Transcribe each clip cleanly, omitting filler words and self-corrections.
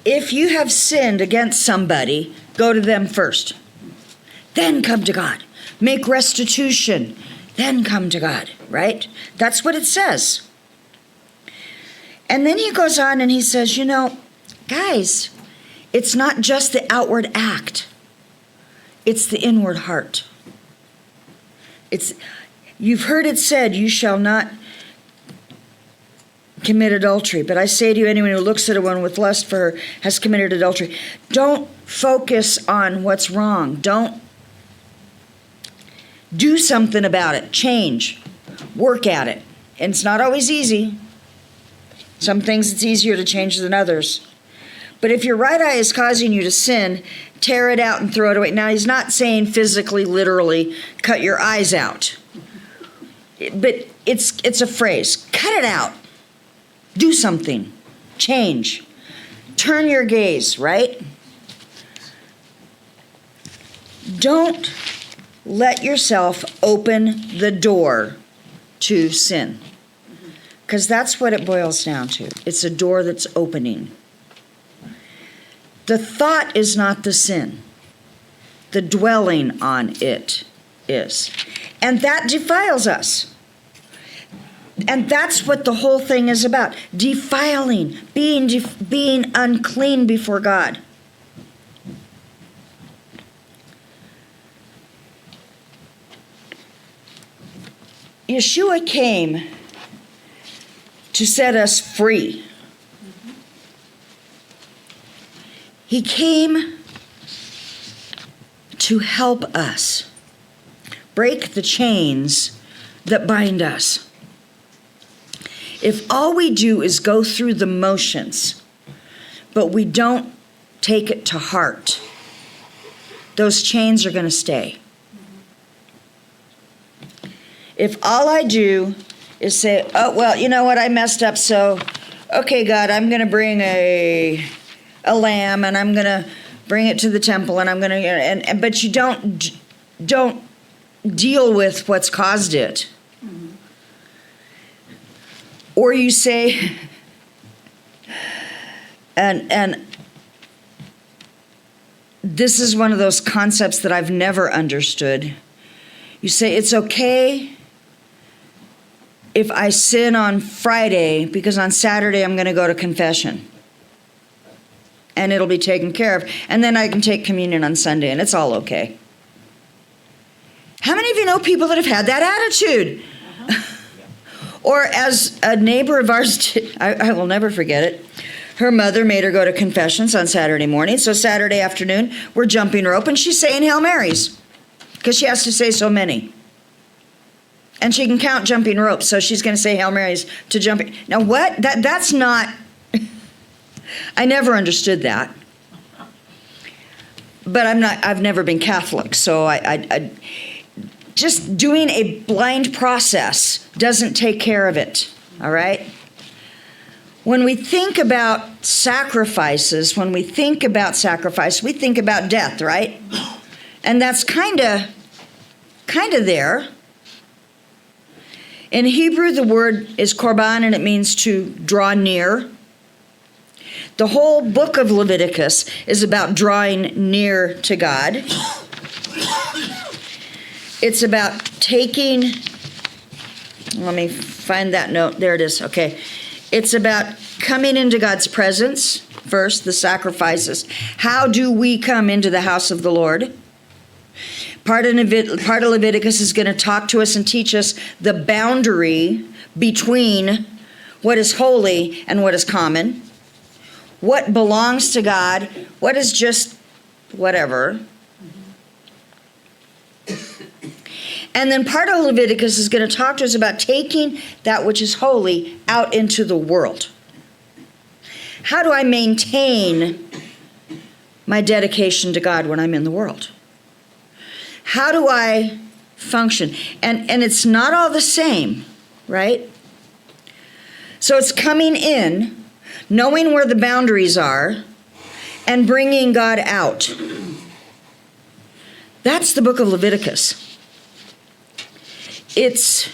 If you have sinned against somebody, go to them first. Then come to God. Make restitution. Then come to God, right? That's what it says. And then he goes on and he says, guys, it's not just the outward act. It's the inward heart. You've heard it said, you shall not commit adultery. But I say to you, anyone who looks at a woman with lust for her has committed adultery. Don't focus on what's wrong. Don't do something about it. Change. Work at it. And it's not always easy. Some things it's easier to change than others. But if your right eye is causing you to sin, tear it out and throw it away. Now, he's not saying physically, literally, cut your eyes out. But it's a phrase. Cut it out. Do something. Change. Turn your gaze, right? Don't let yourself open the door to sin. Because that's what it boils down to. It's a door that's opening. The thought is not the sin. The dwelling on it is. And that defiles us. And that's what the whole thing is about. Defiling, being unclean before God. Yeshua came to set us free. He came to help us break the chains that bind us. If all we do is go through the motions, but we don't take it to heart, those chains are going to stay. If all I do is say, oh, well, you know what, I messed up, so, okay, God, I'm going to bring a lamb, and I'm going to bring it to the temple, and I'm going to, but you don't deal with what's caused it. Mm-hmm. Or you say, and this is one of those concepts that I've never understood. You say, it's okay if I sin on Friday because on Saturday I'm going to go to confession. And it'll be taken care of. And then I can take communion on Sunday, and it's all okay. How many of you know people that have had that attitude? Uh-huh. Or as a neighbor of ours, I will never forget it. Her mother made her go to confessions on Saturday morning. So Saturday afternoon, we're jumping rope, and she's saying Hail Marys because she has to say so many. And she can count jumping ropes, so she's going to say Hail Marys to jumping. Now what? That's not... I never understood that. But I've never been Catholic, so I just doing a blind process doesn't take care of it, all right? When we think about sacrifices, we think about death, right? And that's kind of there. In Hebrew, the word is korban, and it means to draw near. The whole book of Leviticus is about drawing near to God. It's about taking, let me find that note. There it is. Okay. It's about coming into God's presence first, the sacrifices. How do we come into the house of the Lord? Part of Leviticus is going to talk to us and teach us the boundary between what is holy and what is common. What belongs to God, what is just whatever. And then part of Leviticus is going to talk to us about taking that which is holy out into the world. How do I maintain my dedication to God when I'm in the world? How do I function? And it's not all the same, right? So it's coming in, knowing where the boundaries are, and bringing God out. That's the book of Leviticus. It's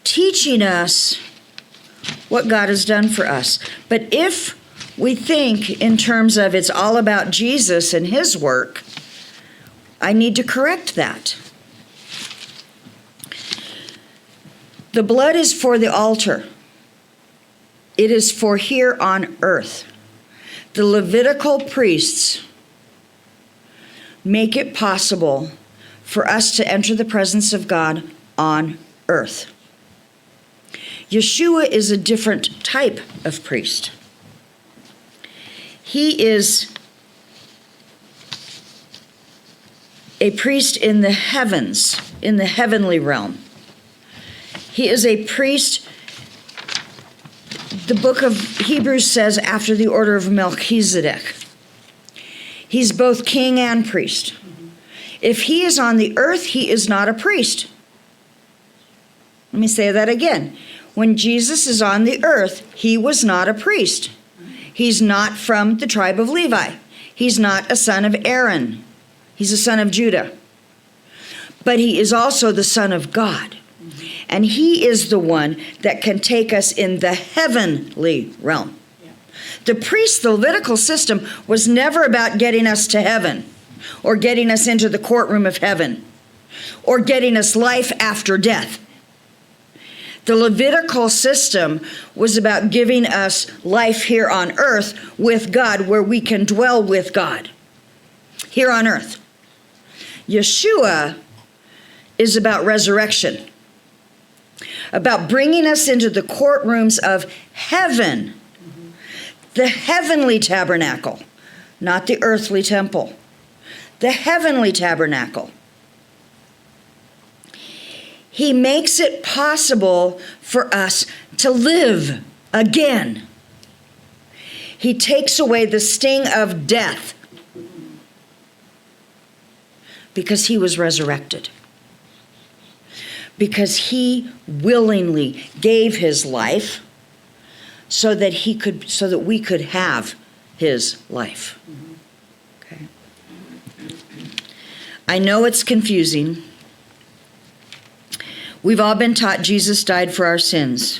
teaching us what God has done for us. But if we think in terms of it's all about Jesus and his work, I need to correct that. The blood is for the altar. It is for here on earth. The Levitical priests make it possible for us to enter the presence of God on earth. Yeshua is a different type of priest. He is a priest in the heavens, in the heavenly realm. He is a priest, the book of Hebrews says, after the order of Melchizedek. He's both king and priest. If he is on the earth, he is not a priest. Let me say that again. When Jesus is on the earth, he was not a priest. He's not from the tribe of Levi. He's not a son of Aaron. He's a son of Judah. But he is also the Son of God. And he is the one that can take us in the heavenly realm. The priest, the Levitical system, was never about getting us to heaven or getting us into the courtroom of heaven or getting us life after death. The Levitical system was about giving us life here on earth with God, where we can dwell with God here on earth. Yeshua is about resurrection, about bringing us into the courtrooms of heaven, the heavenly tabernacle, not the earthly temple, the heavenly tabernacle. He makes it possible for us to live again. He takes away the sting of death because he was resurrected. Because he willingly gave his life so that we could have his life. Okay. I know it's confusing. We've all been taught Jesus died for our sins.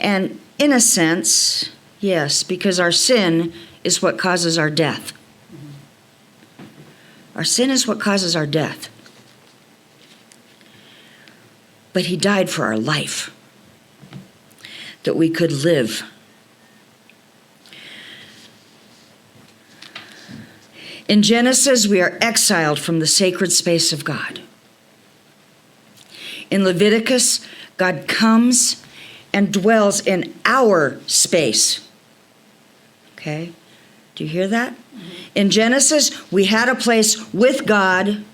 And in a sense, yes, because our sin is what causes our death. Our sin is what causes our death. But he died for our life, that we could live. In Genesis, we are exiled from the sacred space of God. In Leviticus, God comes and dwells in our space. Okay? Do you hear that? In Genesis, we had a place with God,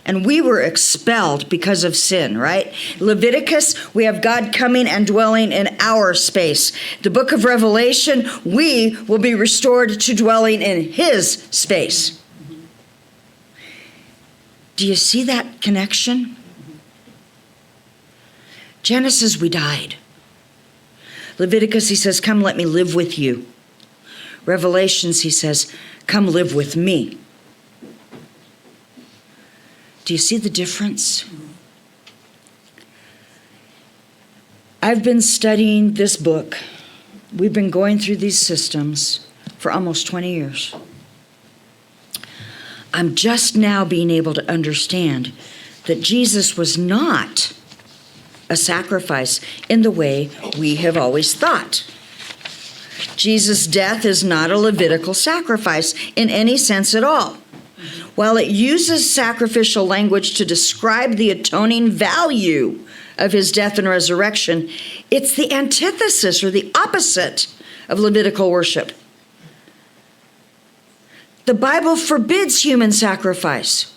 and we were expelled because of sin, right? Leviticus, we have God coming and dwelling in our space. The book of Revelation, we will be restored to dwelling in his space. Do you see that connection? Genesis, we died. Leviticus, he says, come, let me live with you. Revelations, he says, come live with me. Do you see the difference? I've been studying this book. We've been going through these systems for almost 20 years. I'm just now being able to understand that Jesus was not a sacrifice in the way we have always thought. Jesus' death is not a Levitical sacrifice in any sense at all. While it uses sacrificial language to describe the atoning value of his death and resurrection, it's the antithesis or the opposite of Levitical worship. The Bible forbids human sacrifice.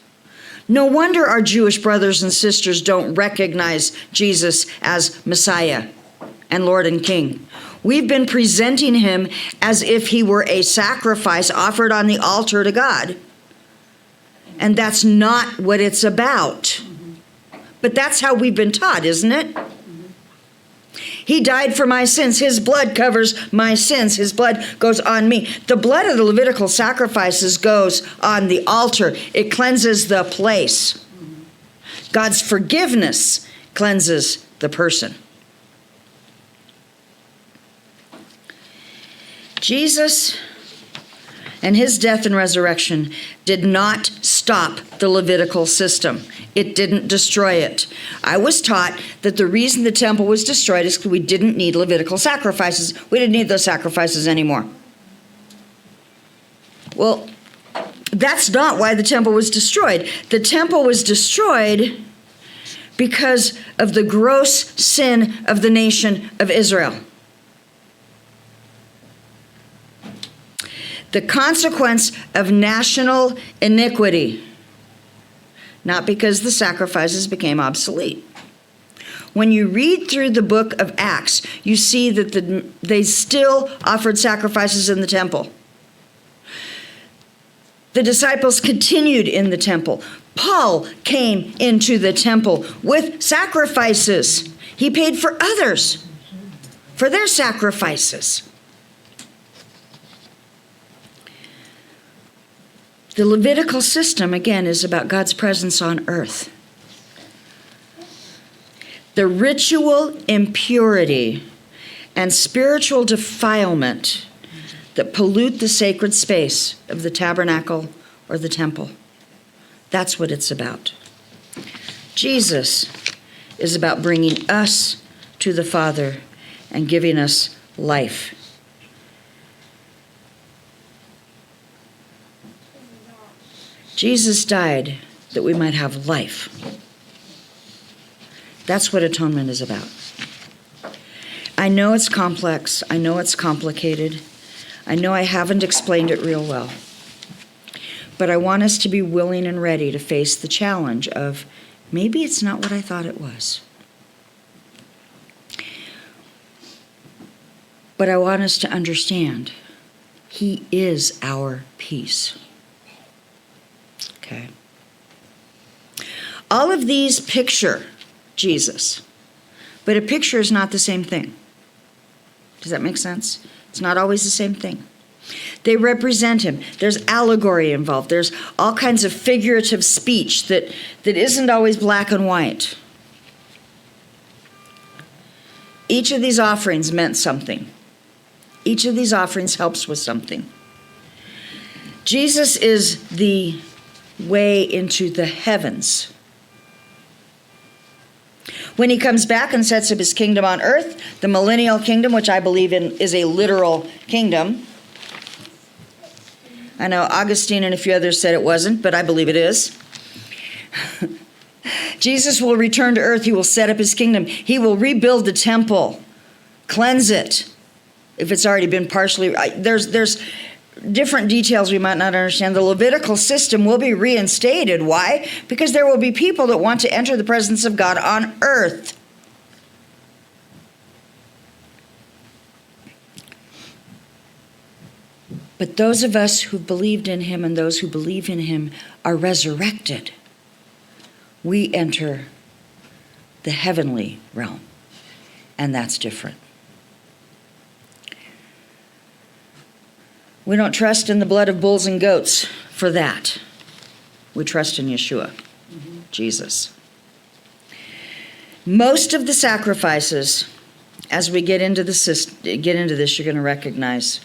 No wonder our Jewish brothers and sisters don't recognize Jesus as Messiah and Lord and King. We've been presenting him as if he were a sacrifice offered on the altar to God. And that's not what it's about. But that's how we've been taught, isn't it? He died for my sins. His blood covers my sins. His blood goes on me. The blood of the Levitical sacrifices goes on the altar. It cleanses the place. God's forgiveness cleanses the person. Jesus and his death and resurrection did not stop the Levitical system. It didn't destroy it. I was taught that the reason the temple was destroyed is because we didn't need Levitical sacrifices. We didn't need those sacrifices anymore. Well, that's not why the temple was destroyed. The temple was destroyed because of the gross sin of the nation of Israel. The consequence of national iniquity, not because the sacrifices became obsolete. When you read through the book of Acts, you see that they still offered sacrifices in the temple. The disciples continued in the temple. Paul came into the temple with sacrifices. He paid for others for their sacrifices. The Levitical system, again, is about God's presence on earth. The ritual impurity and spiritual defilement that pollute the sacred space of the tabernacle or the temple. That's what it's about. Jesus is about bringing us to the Father and giving us life. Jesus died that we might have life. That's what atonement is about. I know it's complex. I know it's complicated. I know I haven't explained it real well. But I want us to be willing and ready to face the challenge of maybe it's not what I thought it was. But I want us to understand He is our peace. Okay. All of these picture Jesus, but a picture is not the same thing. Does that make sense? It's not always the same thing. They represent him. There's allegory involved. There's all kinds of figurative speech that isn't always black and white. Each of these offerings meant something. Each of these offerings helps with something. Jesus is the way into the heavens. When he comes back and sets up his kingdom on earth, the millennial kingdom, which I believe in is a literal kingdom. I know Augustine and a few others said it wasn't, but I believe it is. Jesus will return to earth. He will set up his kingdom. He will rebuild the temple, cleanse it, if it's already been partially. There's different details we might not understand. The Levitical system will be reinstated. Why? Because there will be people that want to enter the presence of God on earth. But those of us who believed in him and those who believe in him are resurrected. We enter the heavenly realm, and that's different. We don't trust in the blood of bulls and goats for that. We trust in Yeshua, Jesus. Most of the sacrifices, as we get into this, you're going to recognize,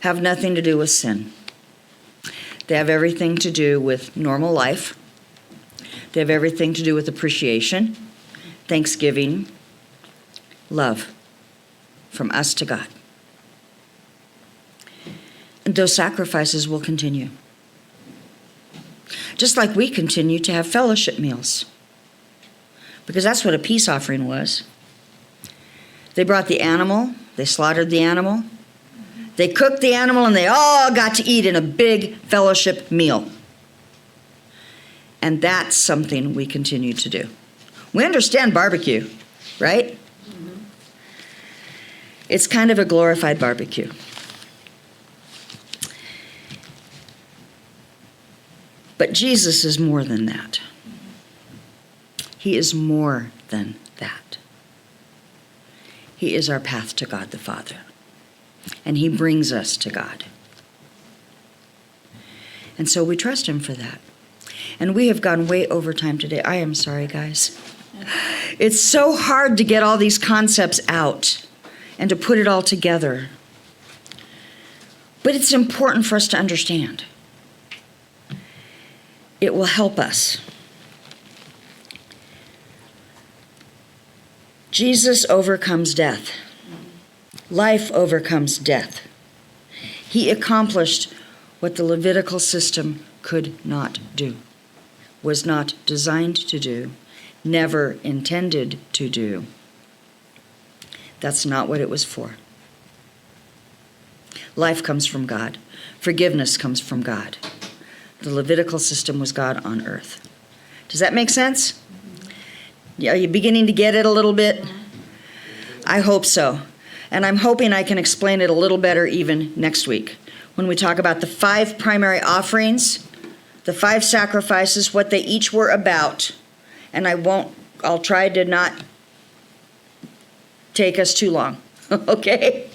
have nothing to do with sin. They have everything to do with normal life. They have everything to do with appreciation, thanksgiving, love from us to God. And those sacrifices will continue. Just like we continue to have fellowship meals. Because that's what a peace offering was. They brought the animal, they slaughtered the animal, they cooked the animal, and they all got to eat in a big fellowship meal. And that's something we continue to do. We understand barbecue, right? Mm-hmm. It's kind of a glorified barbecue. But Jesus is more than that. He is more than that. He is our path to God the Father. And he brings us to God. And so we trust him for that. And we have gone way over time today. I am sorry, guys. It's so hard to get all these concepts out and to put it all together. But it's important for us to understand. It will help us. Jesus overcomes death. Life overcomes death. He accomplished what the Levitical system could not do, was not designed to do, never intended to do. That's not what it was for. Life comes from God. Forgiveness comes from God. The Levitical system was God on earth. Does that make sense? Are you beginning to get it a little bit? I hope so. And I'm hoping I can explain it a little better even next week when we talk about the 5 primary offerings, the 5 sacrifices, what they each were about. And I'll try to not take us too long. Okay?